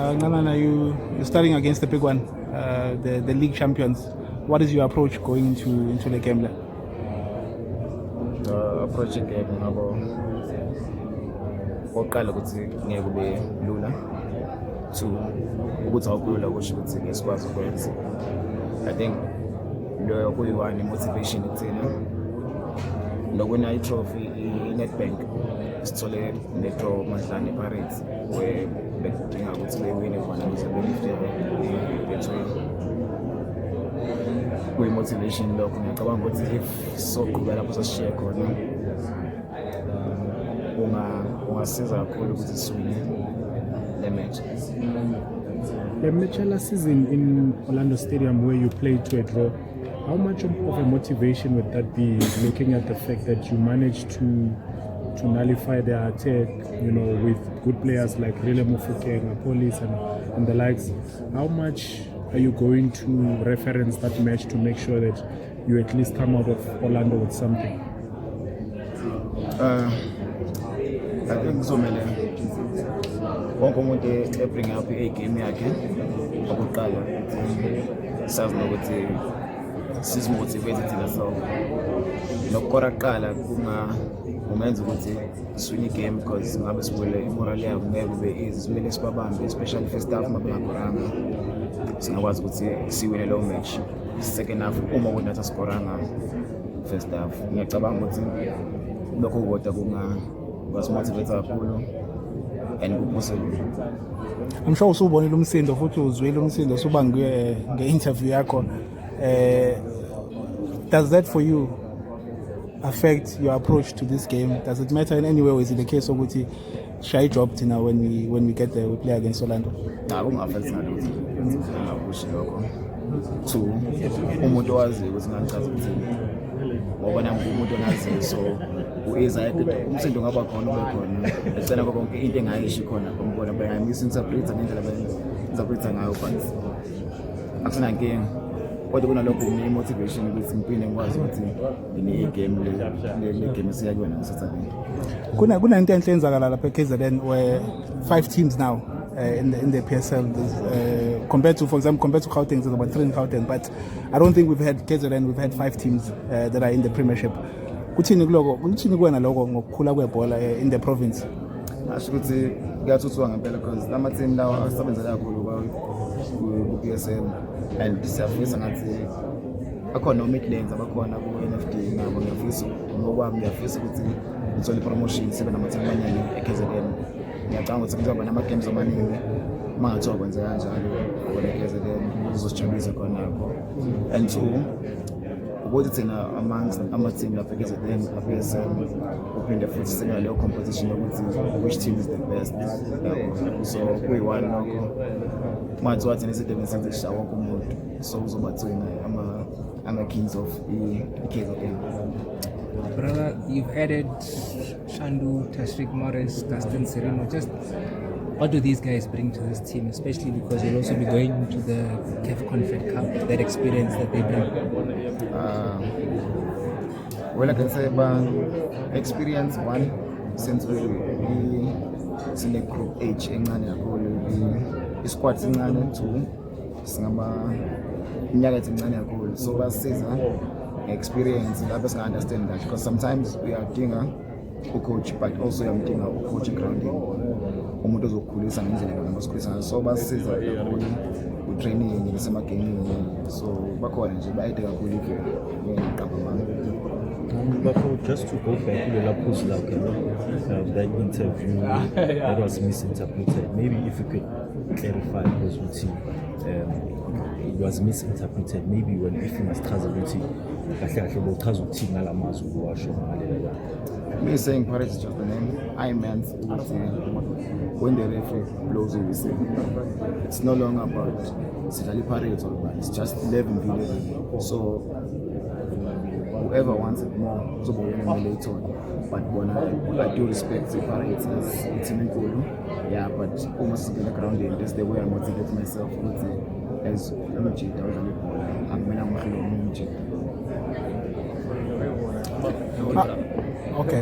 Nana, you're starting against the big one, the league champions. What is your approach going into the game? Approach game ngabo oqala ukuthi ngeke kube lula to ukuthi awukulula kusho ukuthi ngeke sikwazi ukwenza. I think lo kuyiwani motivation kuthina nokwena i-trophy i-Nedbank sithole nedraw Madlane Pirates where bekudinga ukuthi bewine khona ukuze belifte bethu kuyi-motivation lokho. Ngiyacabanga ukuthi if soqhubeka lapho sasishiye khona ungasiza kakhulu ukuthi siwine le match. The match last season in Orlando Stadium where you played to a draw, how much of a motivation would that be, looking at the fact that you managed to nullify their attack, with good players like Rile Mofokeng, Police and the likes? How much are you going to reference that match to make sure that you at least come out of Orlando with something? I think kuzomele wonke umuntu ebring up i-game yakhe okuqala sazi nokuthi sizimotivate thina so nokukora kuqala kungenza ukuthi siwine game because ngabe sibule imorale yabo ngeke kube easy, simele sibabambe especially first half mabengakoranga singakwazi ukuthi siwine low match. Second half uma kunatha skoranga first half ngiyacabanga ukuthi lokho kodwa kungasimotivate kakhulu and kuphosele. I'm sure usubonile umsindo futhi uzwile umsindo suba nge-interview yakho. Does that for you affect your approach to this game? Does it matter in any way, or is it the case of ukuthi shy dropped now when we get there, we play against Orlando? Kunga-affect ngalutho ngakusho lokho. Two, umuntu owazi ukuthi ngichaza ukuthi ngoba nami umuntu onaziyo so umsindo ngaba khona ube khona esena konke into engayisho khona ngombona bayamisinterpreta ngendlela bayinterpreta ngayo but akunankinga. Kodwa kunalokho une-motivation ukuthi ngipinde ngikwazi ukuthi ngine-game le game esiyakuyona ngeSaturday. Kuna into enhle enzakala lapha eKZN where 5 teams now in the PSL compared to Gauteng, there's about 3 in Gauteng, but I don't think we've had KZN, we've had 5 teams that are in the Premiership. Kuthini kuwena lokho ngokukhula kwebhola in the province? Asho ukuthi kuyathuthuka ngempela because lama team lawa asebenzela kakhulu ku-PSL and siyafisa ngathi akhona o-Midlands abakhona ku-NFD nabo. Ngiyafisa ngokwami ngiyafisa ukuthi ngithole i-promotion sibe nama-team amaningi e-KZN. Ngiyacabanga ukuthi kuzoba nama-games amaningi uma ngathiwa kwenza kanjalo khona e-KZN kuzosijabulisa khonapho. And two, ukuthi thina amongst ama-team lapha e-KZN a-PSL uphinde futhi singale leyo competition yokuthi which team is the best. So kuyi-one lokho uma ngathiwa thina isidebe senze sishawa wonke umuntu so uzoba thina ama-kings of i-KZN. Brother, you've added Shandu, Tashrik Morris, Gaston Sereno. Just what do these guys bring to this team, especially because you'll also be going into the CAF Confed Cup, that experience that they bring? Well, I can say about experience one, since we in group H encane kakhulu, isquad sincane two, singaba iminyaka emincane kakhulu, so basisiza experience lapho singa understand that because sometimes we are dinga coach but also yamdinga coach grounding umuntu ozokukhulisa ngendlela ngosikhulisa ngayo, so basisiza kakhulu ku-training nasemagaming, so bakhona nje bayide kakhulu ngqabamanga. But just to go back to the Lapus that interview that was misinterpreted, maybe if you could clarify, because it was misinterpreted. Maybe when if you must me saying Paris is just the name, I meant when the referee blows a whistle, it's no longer about Sidali Paris or it's just 11v11. So whoever wants it more, so later on. But when I do respect the Paris, it's in goal. Yeah, but almost in the ground, that's the way I motivate myself as energy. I'm Okay.